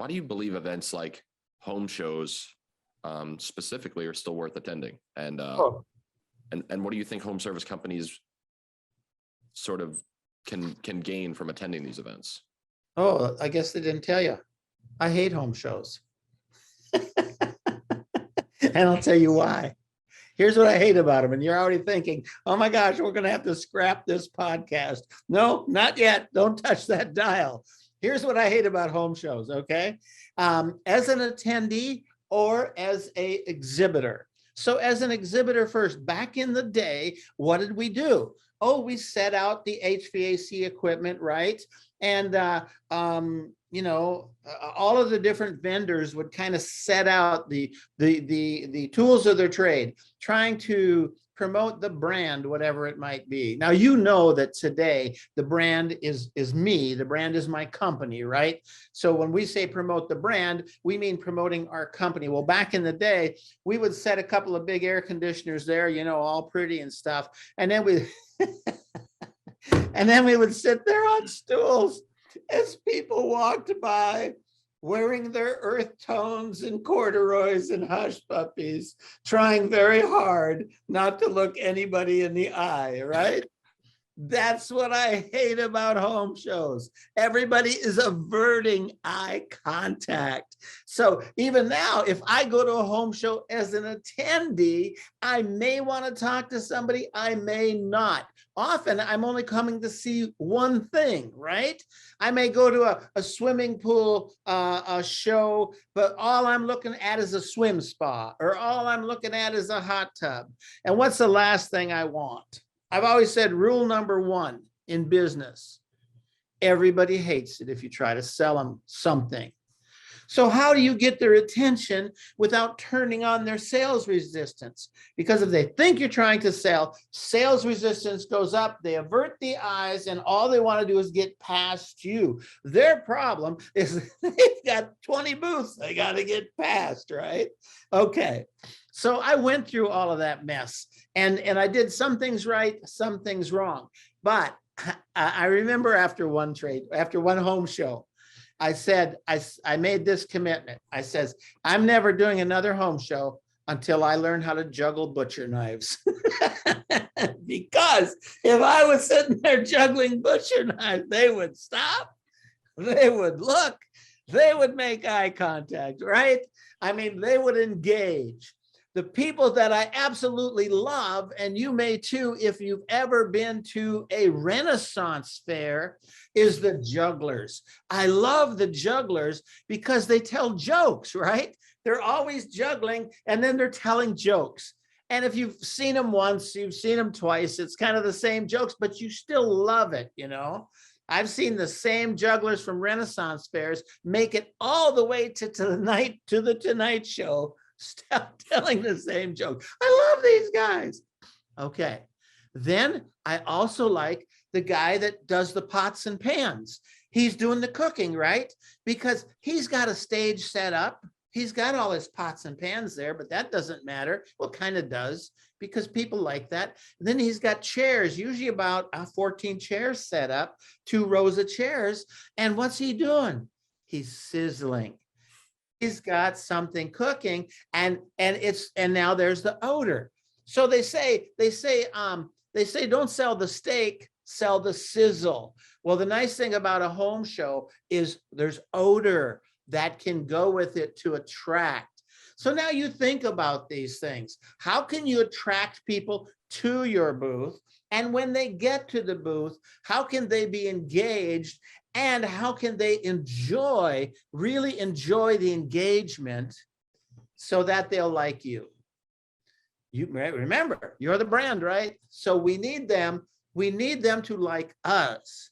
why do you believe events like home shows specifically are still worth attending? And what do you think home service companies sort of can gain from attending these events? Oh, I guess they didn't tell you. I hate home shows. And I'll tell you why. Here's what I hate about them. And you're already thinking, oh my gosh, we're going to have to scrap this podcast. No, not yet. Don't touch that dial. Here's what I hate about home shows, okay? As an attendee or as an exhibitor. So as an exhibitor first, back in the day, what did we do? Oh, we set out the HVAC equipment, right? And, all of the different vendors would kind of set out the tools of their trade, trying to promote the brand, whatever it might be. Now, you know that today the brand is me, the brand is my company, right? So when we say promote the brand, we mean promoting our company. Well, back in the day, we would set a couple of big air conditioners there, all pretty and stuff. And then we would sit there on stools as people walked by wearing their earth tones and corduroys and hush puppies, trying very hard not to look anybody in the eye, right? That's what I hate about home shows. Everybody is averting eye contact. So even now, if I go to a home show as an attendee, I may want to talk to somebody, I may not. Often I'm only coming to see one thing, right? I may go to a swimming pool a show, but all I'm looking at is a swim spa, or all I'm looking at is a hot tub. And what's the last thing I want? I've always said rule number one in business, everybody hates it if you try to sell them something. So how do you get their attention without turning on their sales resistance? Because if they think you're trying to sell, sales resistance goes up, they avert the eyes, and all they want to do is get past you. Their problem is they've got 20 booths they got to get past, right? Okay, so I went through all of that mess, and I did some things right, some things wrong. But I remember after one home show, I said, I made this commitment. I says, I'm never doing another home show until I learn how to juggle butcher knives. Because if I was sitting there juggling butcher knives, they would stop, they would look, they would make eye contact, right? I mean, they would engage. The people that I absolutely love, and you may too, if you've ever been to a Renaissance fair, is the jugglers. I love the jugglers because they tell jokes, right? They're always juggling, and then they're telling jokes. And if you've seen them once, you've seen them twice, it's kind of the same jokes, but you still love it, I've seen the same jugglers from Renaissance fairs make it all the way to the Tonight Show, stop telling the same joke. I love these guys. Okay. Then I also like the guy that does the pots and pans. He's doing the cooking, right? Because he's got a stage set up. He's got all his pots and pans there, but that doesn't matter. Well, kind of does, because people like that. And then he's got chairs, usually about 14 chairs set up, 2 rows of chairs. And what's he doing? He's sizzling. He's got something cooking, and now there's the odor. So they say don't sell the steak, sell the sizzle. Well, the nice thing about a home show is there's odor that can go with it to attract. So now you think about these things. How can you attract people to your booth? And when they get to the booth, how can they be engaged? And how can they really enjoy the engagement so that they'll like you? You remember, you're the brand, right? So we need them to like us.